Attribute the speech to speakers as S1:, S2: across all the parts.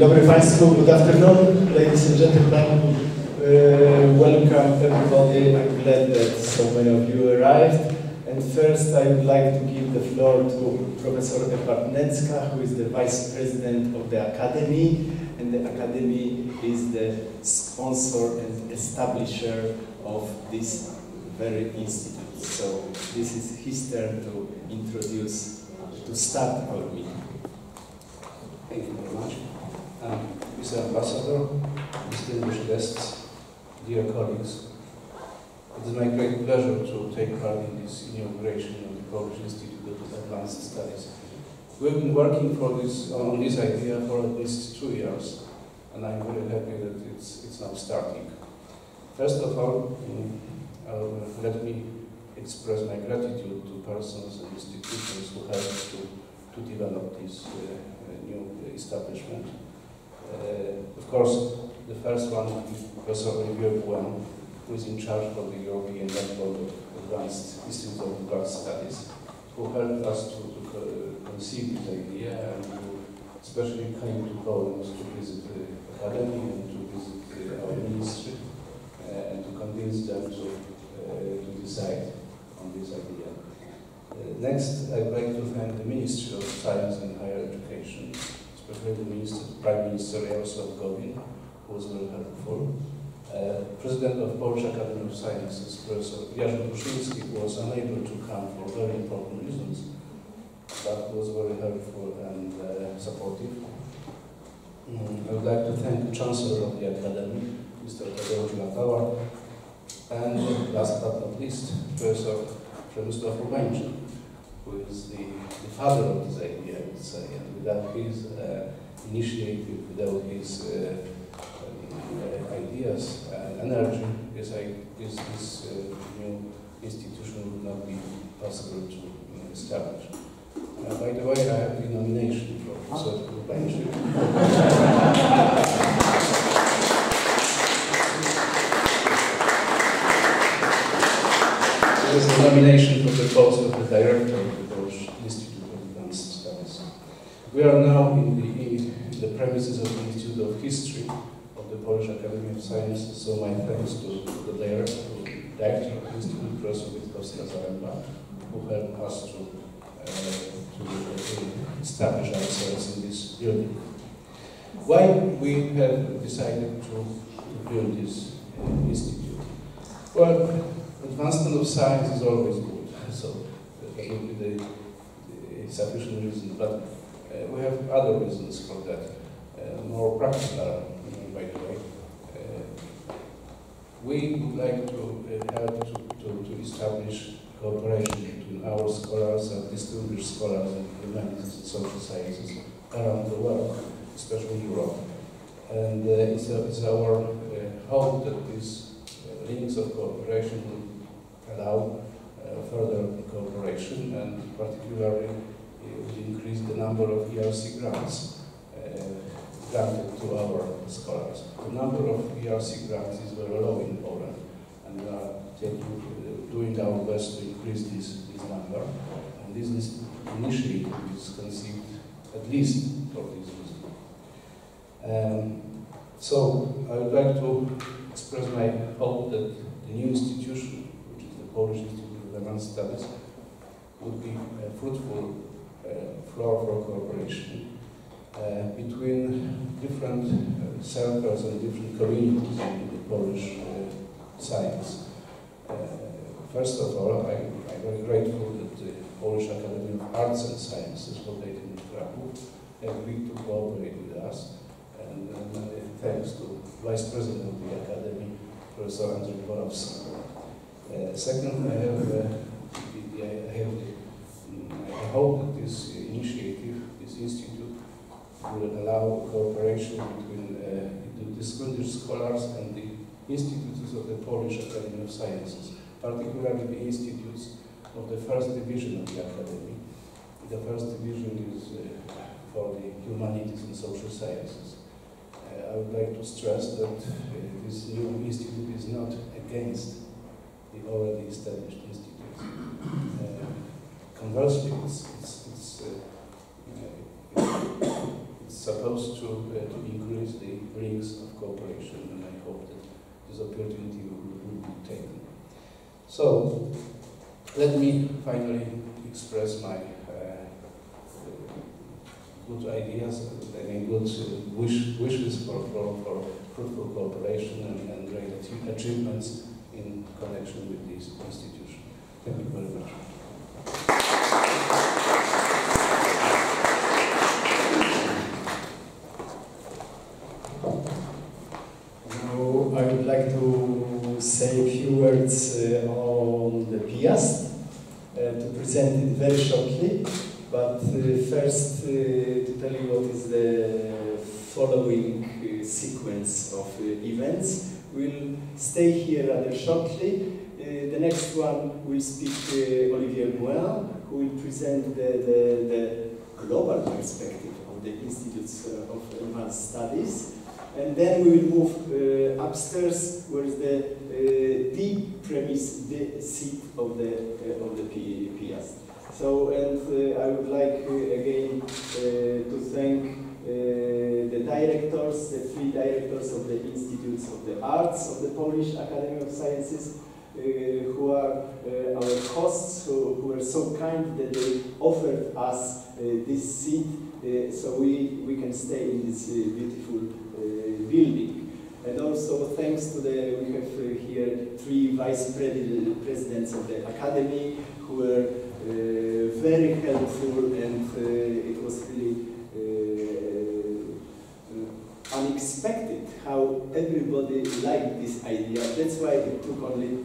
S1: dobry Państwu, good afternoon, ladies and gentlemen. Welcome everybody. I'm glad that so many of you arrived. And first I would like to give the floor to Professor Necka, who is the Vice President of the Academy. And the Academy is the sponsor and establisher of this very institute. So this is his turn to introduce, to start our meeting.
S2: Thank you very much. Mr. Ambassador, distinguished guests, dear colleagues, it is my great pleasure to take part in this inauguration of the Polish Institute of Advanced Studies. We have been working on this idea for at least 2 years, and I'm very happy that it's now starting. First of all, let me express my gratitude to persons and institutions who helped to develop this new establishment. Of course, the first one is Professor Olivier Bouin, who is in charge of the European Network of Advanced Institutes of Advanced Studies, who helped us to conceive this idea and who especially came to Poland to visit the Academy and to visit our ministry and to convince them to decide on this idea. Next, I'd like to thank the Ministry of Science and Higher Education, especially the Prime Minister Jarosław Gowin, who was very helpful. President of Polish Academy of Sciences, Professor Jerzy Buszyński, who was unable to come for very important reasons, but was very helpful and supportive. I would like to thank the Chancellor of the Academy, Mr. Tadeusz Latała, and last but not least, Professor Przemysław Urbańczyk, who is the father of this idea, I would say, and without his initiative, without his ideas and energy, this new institution would not be possible to establish. By the way, I have the nomination for Professor Urbańczyk. This is the nomination for the post of the director of the Polish Institute of Advanced Studies. We are now in the premises of the Institute of History of the Polish Academy of Sciences, so my thanks to the director of the Institute, Professor Witkowska-Zaremba, who helped us to establish ourselves in this building. Why we have decided to build this institute? Well, advancement of science is always good, so that would be the sufficient reason, but we have other reasons for that, more practical, by the way. We would like to help to establish cooperation between our scholars and distinguished scholars in humanities and social sciences around the world, especially Europe. And it's our hope that these links of cooperation will allow further cooperation, and particularly will increase the number of ERC grants granted to our scholars. The number of ERC grants is very low in Poland, and we are doing our best to increase this number. And this initiative is conceived at least for this reason. So I would like to express my hope that the new institution, which is the Polish Institute of Advanced Studies, would be a fruitful floor for cooperation between different circles and different communities in the Polish science. First of all, I'm very grateful that the Polish Academy of Arts and Sciences, located in Kraków, agreed to cooperate with us, and thanks to Vice President of the Academy, Professor Andrzej Borowski. Second, I hope that this initiative, this institute, will allow cooperation between the distinguished scholars and the institutes of the Polish Academy of Sciences, particularly the institutes of the first division of the Academy. The first division is for the humanities and social sciences. I would like to stress that this new institute is not against the already established institutes. Conversely, it's supposed to always the links of cooperation, and I hope that this opportunity will be taken. So, let me finally express my good ideas and good wishes for fruitful cooperation and great achievements in connection with this institution. Thank you very much.
S1: Now I would like to say a few words on the PIASt, to present it very shortly, but first to tell you what is the following sequence of events. We'll stay here rather shortly. The next one will speak Olivier Moin, who will present the global perspective of the Institutes of Advanced Studies. And then we will move upstairs, where is the premise, the seat of the PIASt. So, and I would like again to thank the directors, the three directors of the Institutes of the Arts of the Polish Academy of Sciences, who are our hosts, who were so kind that they offered us this seat, so we can stay in this beautiful building. And also thanks to we have here three vice presidents of the Academy who were very helpful, and it was really unexpected how everybody liked this idea. That's why it took only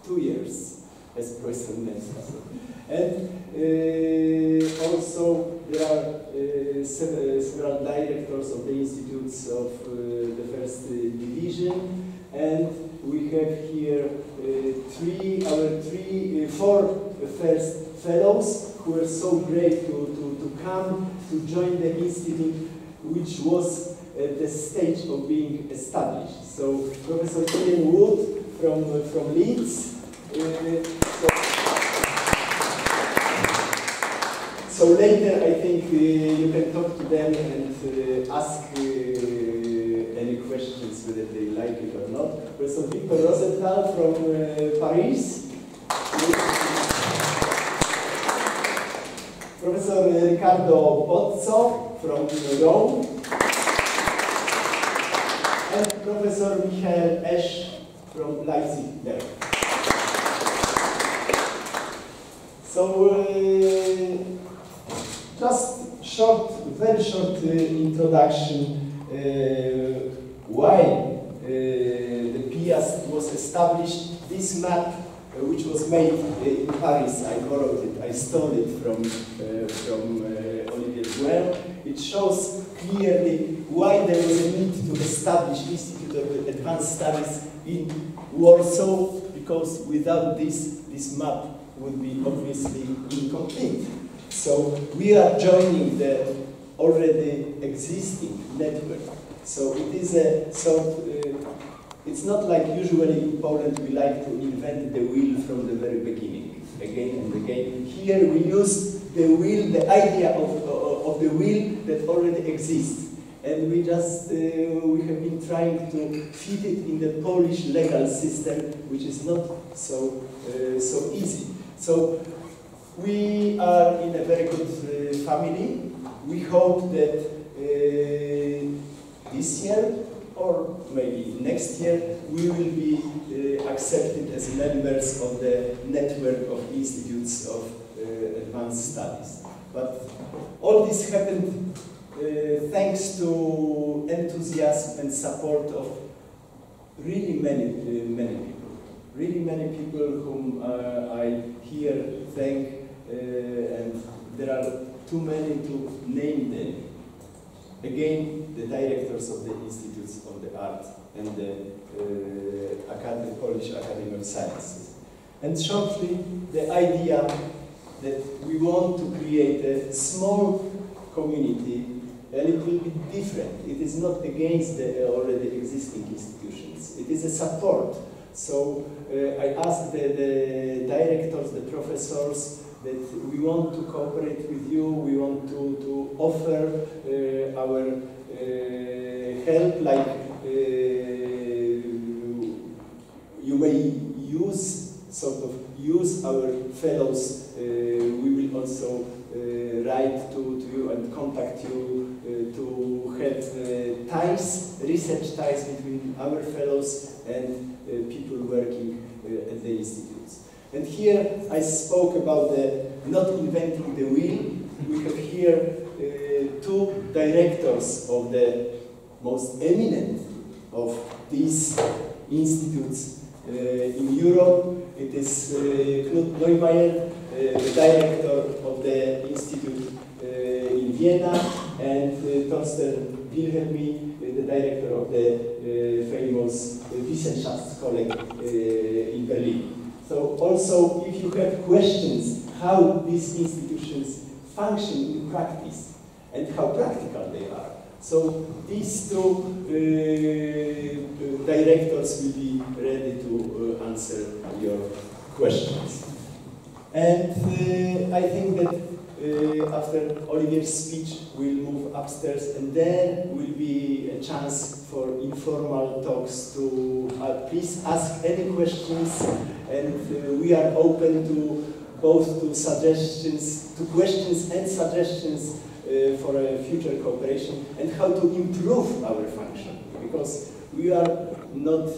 S1: 2 years, as Professor mentioned. And also there are several directors of the institutes of the first division, and we have here four first fellows who were so great to come to join the institute, which was at the stage of being established. So Professor Ian Wood from Leeds. So later I think you can talk to them and ask any questions whether they like it or not. Professor Victor Rosenthal from Paris. Professor Riccardo Pozzo from Rome. And Professor Michael Esch from Leipzig there. So just very short introduction why the PIASt was established. This map, which was made in Paris, I borrowed it, I stole it from Olivier Moin. It shows clearly why there was a need to establish Institute of Advanced Studies in Warsaw, because without this map would be obviously incomplete. So we are joining the already existing network. So it is a sort it's not like usually in Poland we like to invent the wheel from the very beginning, again and again. Here we use the wheel, the idea of the wheel that already exists. And we just, we have been trying to fit it in the Polish legal system, which is not so easy. So we are in a very good family. We hope that this year, or maybe next year, we will be accepted as members of the network of institutes of advanced studies. But all this happened thanks to enthusiasm and support of really many people. Really many people whom I here thank, and there are too many to name them. Again, the directors of the Institutes of the Art and the Polish Academy of Sciences. And shortly, the idea that we want to create a small community, and it will be different. It is not against the already existing institutions. It is a support. So I asked the directors, the professors, that we want to cooperate with you, we want to offer our help, like you may use our fellows. We will also write to you and contact you to have ties, research ties between our fellows and people working at the institutes. And here I spoke about the not inventing the wheel. We have here two directors of the most eminent of these institutes in Europe. It is Knut Neumayer, the director of the institute in Vienna, and Thorsten Wilhelmi, the director of the famous Wissenschaftskolleg in Berlin. So also, if you have questions how these institutions function in practice and how practical they are, so these two directors will be ready to answer your questions. And I think that after Olivier's speech, we'll move upstairs, and there will be a chance for informal talks to please ask any questions, and we are open to both to suggestions, to questions and suggestions for a future cooperation and how to improve our function, because we are not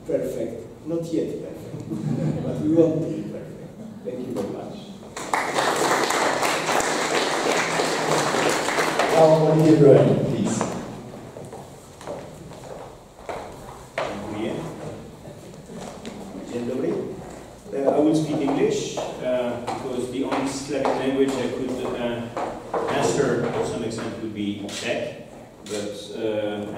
S1: perfect, not yet perfect, but we want to be perfect. Thank you very much. Now, Olivier Bruin, please.
S3: Dzień dobry. I will speak English because the only Slavic language I could master to some extent would be Czech. But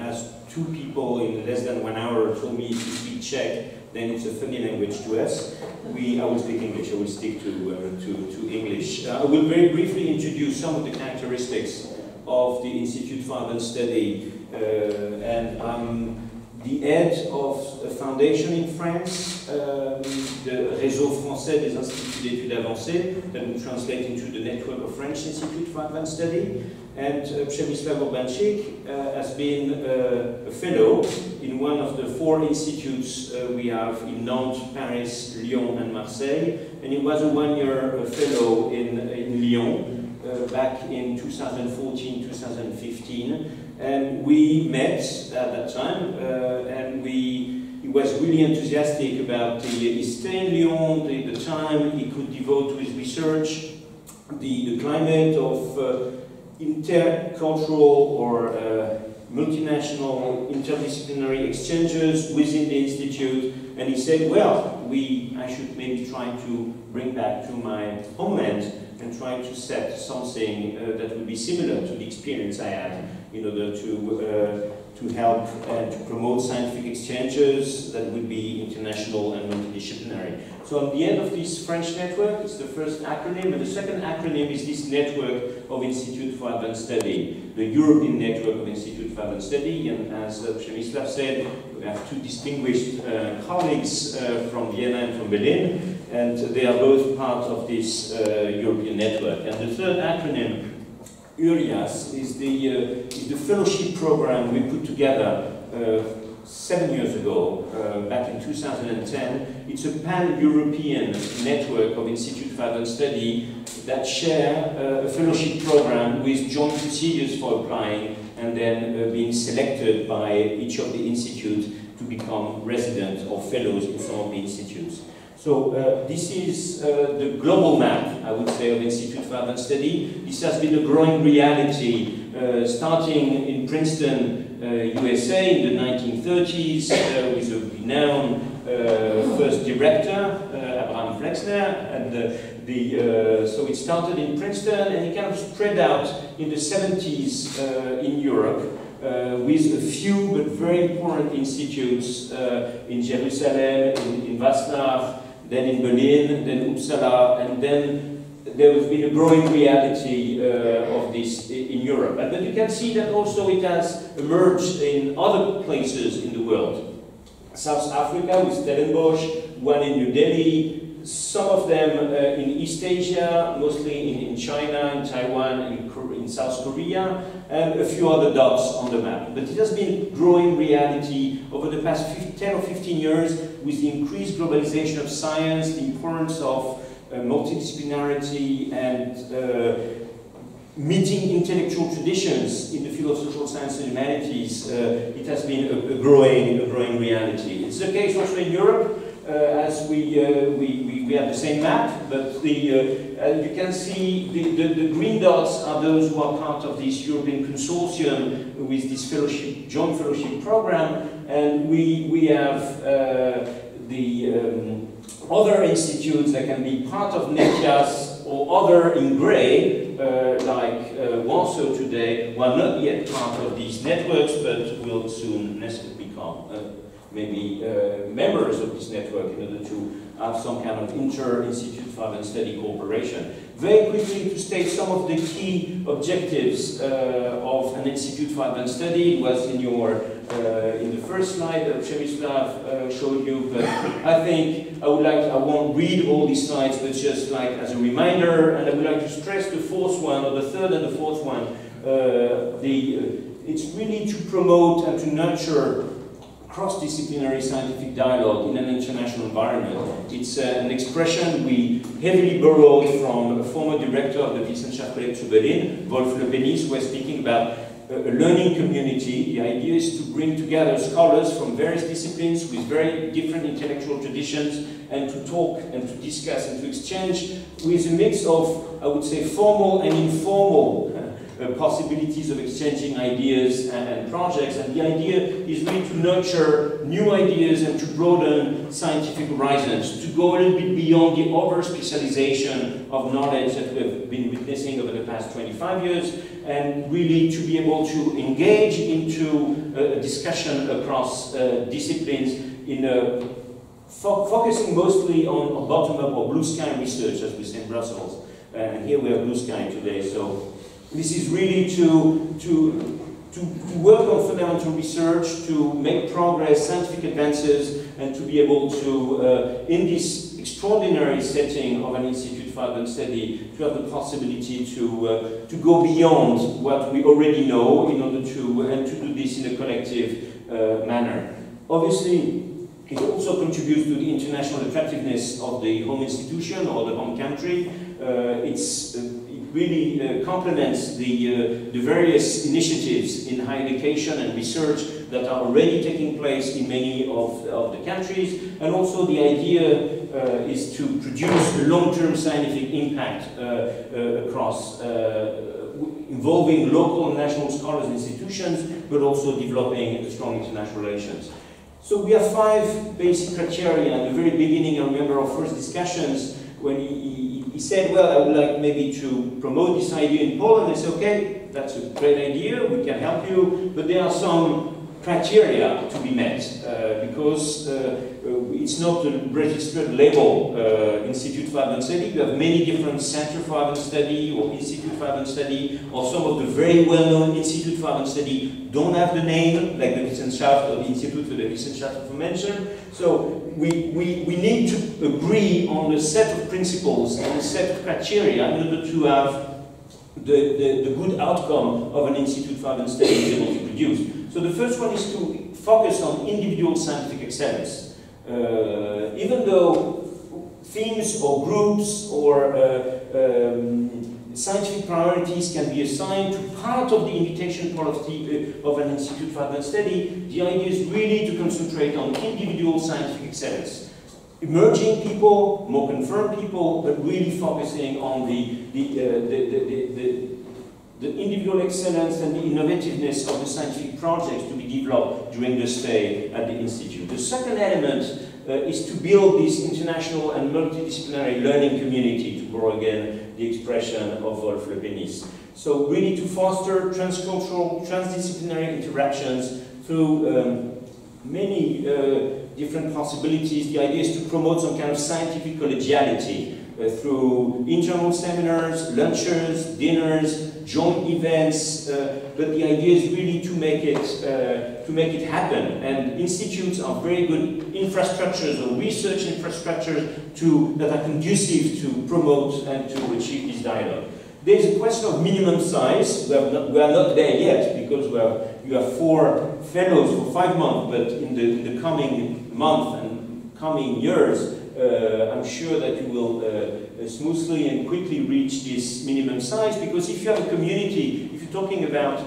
S3: as two people in less than 1 hour told me to speak Czech, then it's a funny language to us. I will speak English. I will stick to English. I will very briefly introduce some of the characteristics of the Institute for Advanced Study, and I'm the head of a foundation in France, the Réseau Français des Instituts d'Études Avancées, that will translate into the network of French Institute for Advanced Study. And Przemysław Urbancik has been a fellow in one of the 4 institutes we have in Nantes, Paris, Lyon, and Marseille. And he was a 1-year fellow in Lyon back in 2014-2015. And we met at that time, and he was really enthusiastic about his stay in Lyon, the time he could devote to his research, the climate of intercultural or multinational interdisciplinary exchanges within the Institute. And he said, well, I should maybe try to bring back to my homeland and try to set something that would be similar to the experience I had, in order to help and to promote scientific exchanges that would be international and multidisciplinary. So I'm the head of this French network. It's the first acronym, and the second acronym is this network of Institute for Advanced Study, the European Network of Institute for Advanced Study. And as Przemysław said, we have 2 distinguished colleagues from Vienna and from Berlin, and they are both part of this European network. And the third acronym, PIASt, is the fellowship program we put together 7 years ago, back in 2010. It's a pan-European network of Institute for Advanced Study that share a fellowship program with joint procedures for applying and then being selected by each of the institutes to become resident or fellows in some of the institutes. So this is the global map, I would say, of Institute for Advanced Study. This has been a growing reality, starting in Princeton, USA in the 1930s, with a renowned first director, Abraham Flexner, and so it started in Princeton, and it kind of spread out in the 70s in Europe, with a few but very important institutes in Jerusalem, in Wassenaar, then in Berlin, then Uppsala, and then there has been a growing reality of this in Europe. But you can see that also it has emerged in other places in the world. South Africa with Stellenbosch, one in New Delhi, some of them in East Asia, mostly in China, in Taiwan, in South Korea, and a few other dots on the map. But it has been growing reality over the past 10 or 15 years with the increased globalization of science, the importance of multidisciplinarity and meeting intellectual traditions in the field of social science and humanities. It has been a growing reality. It's the case also in Europe, as we have the same map, but as you can see, the green dots are those who are part of this European consortium with this fellowship, joint fellowship program, and we have the other institutes that can be part of NETIAS or other in grey, like Warsaw today, who are not yet part of these networks, but will soon become maybe members of this network in order to have some kind of inter-institute fund study cooperation. Very quickly to state some of the key objectives of an institute fund study. It was in your in the first slide that Przemysław showed you, but I think I won't read all these slides, but just like as a reminder, and I would like to stress the fourth one, or the third and the fourth one. It's really to promote and to nurture cross-disciplinary scientific dialogue in an international environment. It's an expression we heavily borrowed from a former director of the Wissenschaftliche zu Berlin, Wolf Le Bénis, who was speaking about a learning community. The idea is to bring together scholars from various disciplines with very different intellectual traditions and to talk and to discuss and to exchange with a mix of, I would say, formal and informal possibilities of exchanging ideas and projects. And the idea is really to nurture new ideas and to broaden scientific horizons, to go a little bit beyond the over-specialization of knowledge that we've been witnessing over the past 25 years, and really to be able to engage into a discussion across disciplines in focusing mostly on bottom-up or blue sky research, as we say in Brussels. And here we have blue sky today. So this is really to work on fundamental research, to make progress, scientific advances, and to be able to, in this extraordinary setting of an institute funded study, to have the possibility to go beyond what we already know in order to do this in a collective manner. Obviously, it also contributes to the international attractiveness of the home institution or the home country. It really complements the various initiatives in higher education and research that are already taking place in many of the countries. And also the idea is to produce a long-term scientific impact across involving local and national scholars and institutions, but also developing strong international relations. So we have 5 basic criteria. At the very beginning, I remember our first discussions when he said, well, I would like maybe to promote this idea in Poland. I said, okay, that's a great idea, we can help you, but there are some criteria to be met because it's not a registered label, Institute for Advanced Study. You have many different Center for Advanced Study or Institute for Advanced Study, or some of the very well-known Institute for Advanced Study don't have the name, like the Wissenschaft or the Institute for the Wissenschaft of Mention. So we need to agree on a set of principles and a set of criteria in order to have the good outcome of an Institute for Advanced Study is able to produce. So the first one is to focus on individual scientific excellence. Even though themes or groups or scientific priorities can be assigned to part of the invitation policy of an Institute for Advanced Study, the idea is really to concentrate on individual scientific excellence. Emerging people, more confirmed people, but really focusing on the individual excellence and the innovativeness of the scientific projects to be developed during the stay at the Institute. The second element is to build this international and multidisciplinary learning community, to borrow again the expression of Wolf Le Bénis. So really to foster transcultural, transdisciplinary interactions through many different possibilities. The idea is to promote some kind of scientific collegiality through internal seminars, lunches, dinners, joint events, but the idea is really to make it happen. And institutes are very good infrastructures or research infrastructures that are conducive to promote and to achieve this dialogue. There's a question of minimum size. We are not there yet because you have 4 fellows for 5 months, but in the coming month and coming years, I'm sure that you will smoothly and quickly reach this minimum size, because if you have a community, if you're talking about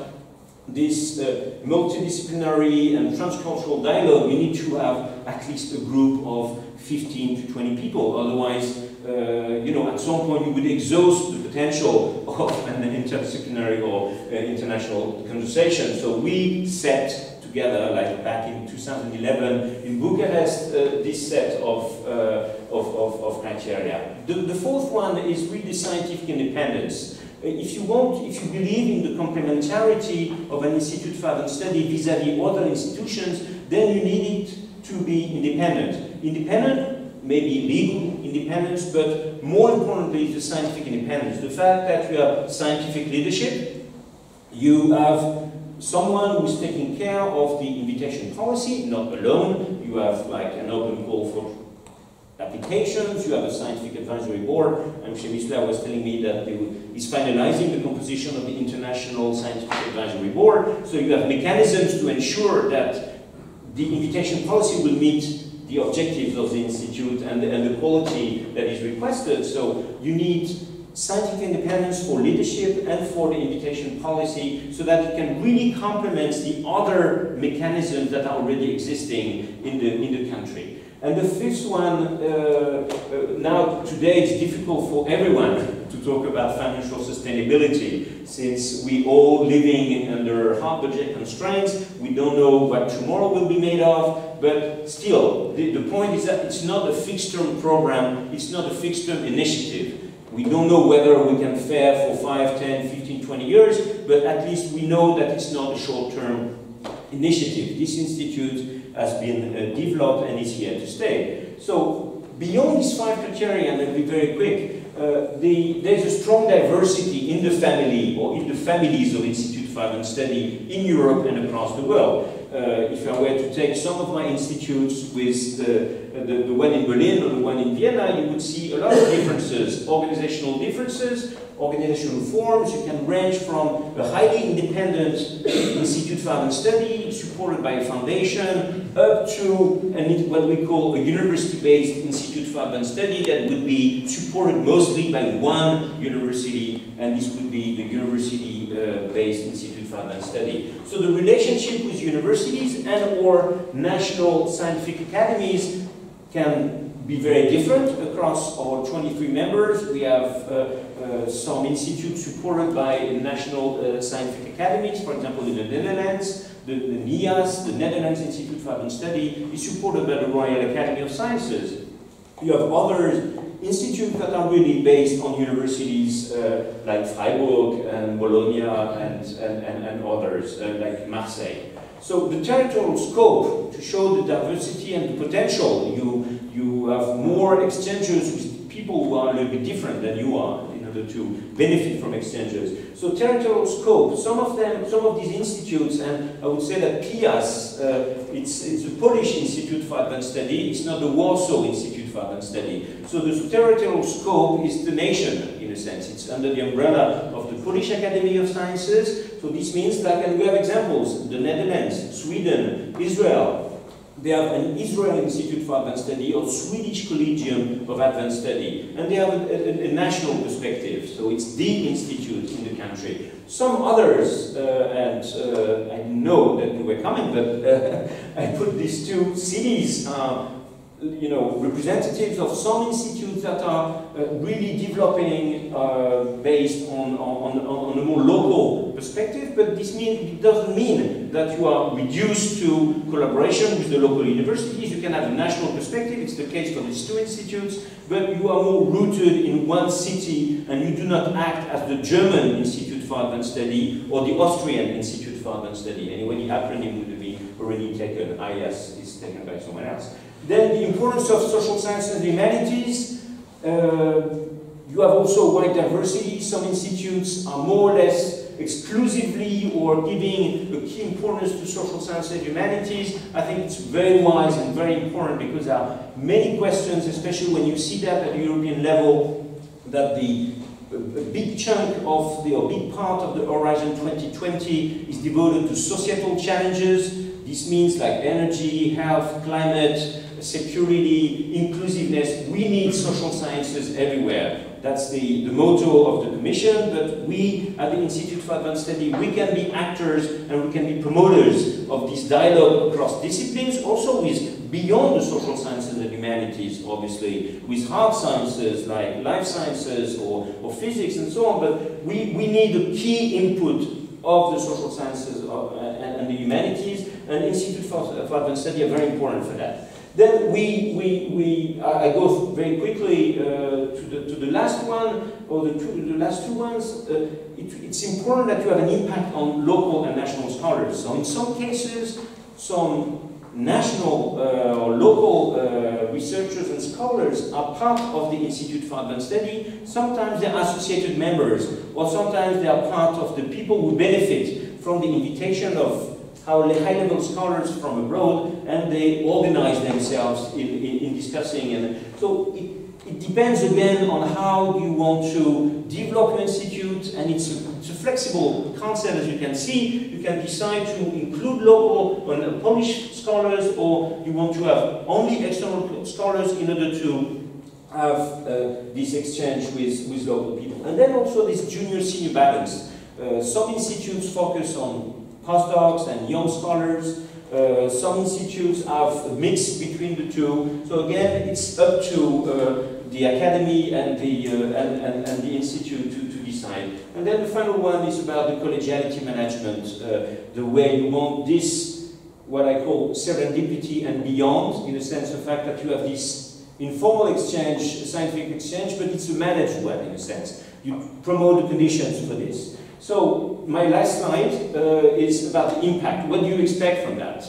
S3: this multidisciplinary and transcultural dialogue, you need to have at least a group of 15 to 20 people. Otherwise, at some point you would exhaust the potential of an interdisciplinary or international conversation. So we set together, like back in 2011 in Bucharest, this set of criteria. The fourth one is really scientific independence. If you believe in the complementarity of an institute for advanced study vis-à-vis other institutions, then you need it to be independent. Independent, maybe legal independence, but more importantly is the scientific independence. The fact that you have scientific leadership, you have someone who's taking care of the invitation policy, not alone. You have like an open call for applications, you have a scientific advisory board, and Przemysław was telling me that he's finalizing the composition of the International Scientific Advisory Board, so you have mechanisms to ensure that the invitation policy will meet the objectives of the institute and the quality that is requested. So you need scientific independence for leadership and for the invitation policy, so that it can really complement the other mechanisms that are already existing in the country. And the fifth one, now today it's difficult for everyone to talk about financial sustainability, since we all living under hard budget constraints. We don't know what tomorrow will be made of, but still, the point is that it's not a fixed term program, it's not a fixed term initiative. We don't know whether we can fare for 5, 10, 15, 20 years, but at least we know that it's not a short-term initiative. This institute has been developed and is here to stay. So beyond these 5 criteria, and I'll be very quick, there's a strong diversity in the family or in the families of Institute for Advanced Study in Europe and across the world. If I were to take some of my institutes with the one in Berlin or the one in Vienna, you would see a lot of differences, organizational forms. You can range from a highly independent Institute for Advanced Study supported by a foundation up to what we call a university-based Institute for Advanced Study that would be supported mostly by one university, and this would be the university-based Institute for Advanced Study. So the relationship with universities and or national scientific academies can be very different across our 23 members. We have some institutes supported by national scientific academies. For example, in the Netherlands, the NIAS, the Netherlands Institute for Advanced Study, is supported by the Royal Academy of Sciences. You have other institutes that are really based on universities like Freiburg and Bologna and others like Marseille. So the territorial scope, to show the diversity and the potential, you have more exchanges with people who are a little bit different than you are in order to benefit from exchanges. So territorial scope, some of these institutes, and I would say that PIASt, it's the Polish Institute for Advanced Study, it's not the Warsaw Institute for Advanced Study. So the territorial scope is the nation, in a sense. It's under the umbrella of the Polish Academy of Sciences. So this means that, and we have examples, the Netherlands, Sweden, Israel. They have an Israel Institute for Advanced Study or Swedish Collegium of Advanced Study. And they have a national perspective. So it's the institute in the country. Some others, and I know that they were coming, but I put these 2 cities, representatives of some institutes that are really developing based on a more local perspective, but it doesn't mean that you are reduced to collaboration with the local universities. You can have a national perspective, it's the case for these 2 institutes, but you are more rooted in one city and you do not act as the German Institute for Advanced Study or the Austrian Institute for Advanced Study. Anyway, the acronym would be already taken, PIASt is taken by someone else. Then the importance of social science and humanities. You have also wide diversity. Some institutes are more or less exclusively or giving a key importance to social science and humanities. I think it's very wise and very important because there are many questions, especially when you see that at the European level, that a big chunk of or big part of the Horizon 2020 is devoted to societal challenges. This means like energy, health, climate, security, inclusiveness. We need social sciences everywhere. That's the motto of the Commission, but we at the Institute for Advanced Study, we can be actors and we can be promoters of this dialogue across disciplines, also with beyond the social sciences and humanities, obviously, with hard sciences like life sciences or physics and so on, but we need a key input of the social sciences and the humanities, and Institute for Advanced Study are very important for that. Then I go very quickly to the last one, or the last two ones. It's important that you have an impact on local and national scholars. So in some cases, some national or local researchers and scholars are part of the Institute for Advanced Study. Sometimes they're associated members, or sometimes they are part of the people who benefit from the invitation of high-level scholars from abroad, and they organize themselves in discussing. And so it depends again on how you want to develop your institute, and it's a flexible concept, as you can see. You can decide to include local or Polish scholars, or you want to have only external scholars in order to have this exchange with local people. And then also this junior-senior balance. Some institutes focus on postdocs and young scholars. Some institutes have a mix between the two. So again, it's up to the Academy and the Institute to decide. And then the final one is about the collegiality management, the way you want this, what I call serendipity and beyond, in the sense of the fact that you have this informal exchange, scientific exchange, but it's a managed one in a sense. You promote the conditions for this. So my last slide is about the impact. What do you expect from that?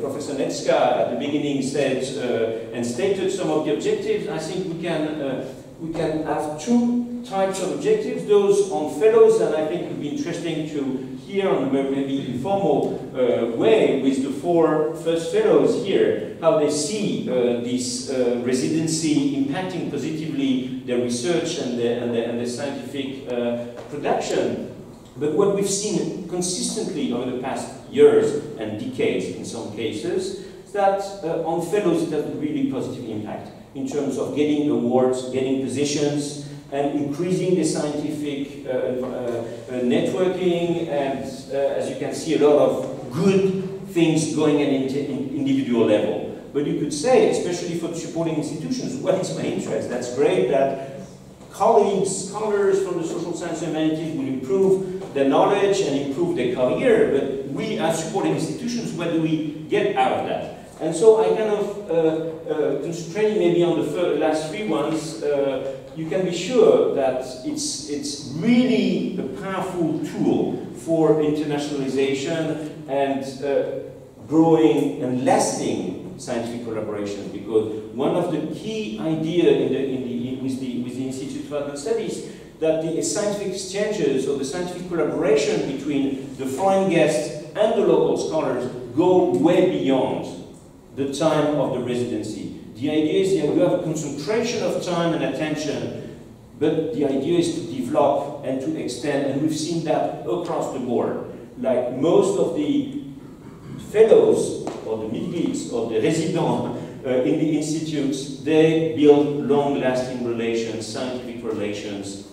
S3: Professor Netska at the beginning said and stated some of the objectives. I think we can have two types of objectives. Those on fellows, and I think it would be interesting to hear on a maybe informal way with the four first fellows here how they see this residency impacting positively their research and the scientific production. But what we've seen consistently over the past years and decades in some cases is that on fellows it has a really positive impact in terms of getting awards, getting positions, and increasing the scientific networking, and as you can see, a lot of good things going at individual level. But you could say, especially for the supporting institutions, what is my interest? That's great that colleagues, scholars from the social science and humanities will improve their knowledge and improve their career, but we as supporting institutions, what do we get out of that? And so I kind of concentrating maybe on the last three ones. You can be sure that it's really a powerful tool for internationalization and growing and lasting scientific collaborations, because one of the key ideas with the Institute for Advanced Studies that the scientific exchanges or the scientific collaboration between the foreign guests and the local scholars go way beyond the time of the residency. The idea is that you have a concentration of time and attention, but the idea is to develop and to extend, and we've seen that across the board. Like most of the fellows, or the midweeks, or the residents in the institutes, they build long-lasting relations, scientific relations,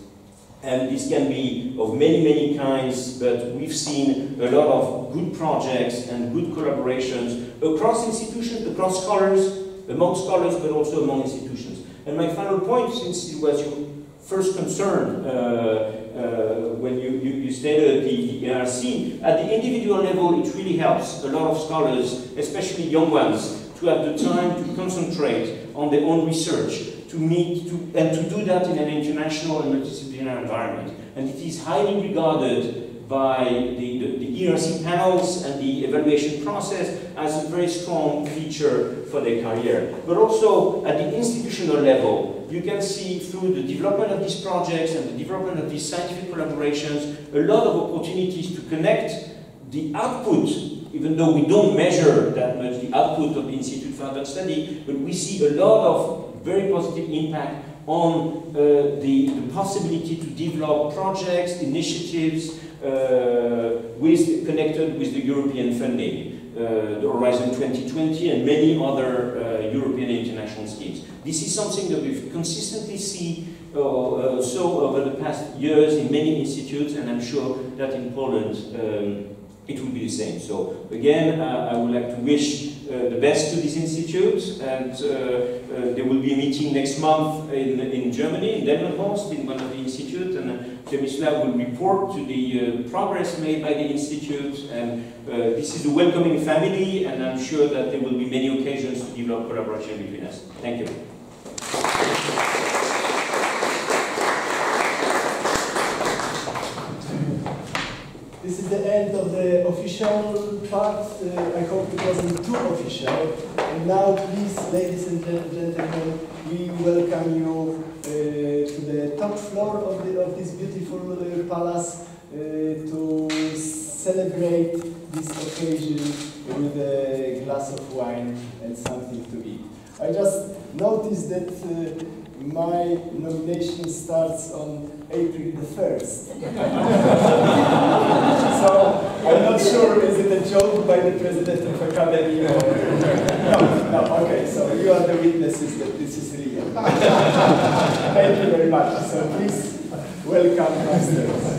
S3: and this can be of many, many kinds, but we've seen a lot of good projects and good collaborations across institutions, across scholars, among scholars, but also among institutions. And my final point, since it was your first concern when you stated the ERC, at the individual level, it really helps a lot of scholars, especially young ones, to have the time to concentrate on their own research, to meet, and to do that in an international and multidisciplinary environment. And it is highly regarded by the ERC panels and the evaluation process as a very strong feature for their career. But also at the institutional level, you can see through the development of these projects and the development of these scientific collaborations, a lot of opportunities to connect the output, even though we don't measure that much the output of the Institute for Advanced Study, but we see a lot of very positive impact on the possibility to develop projects, initiatives connected with the European funding, the Horizon 2020 and many other European and international schemes. This is something that we've consistently seen over the past years in many institutes, and I'm sure that in Poland it will be the same. So again, I would like to wish the best to this institute, and there will be a meeting next month in Germany, in Delmenhorst, in one of the institutes, and Przemysław will report to the progress made by the institute, and this is a welcoming family, and I'm sure that there will be many occasions to develop collaboration between us. Thank you.
S1: This is the end of the official part. I hope it wasn't too official. And now, please, ladies and gentlemen, we welcome you to the top floor of this beautiful palace to celebrate this occasion with a glass of wine and something to eat. I just noticed that my nomination starts on April the 1st. So I'm not sure, is it a joke by the president of Academy or no, okay, so you are the witnesses that this is real. Thank you very much. So please welcome downstairs.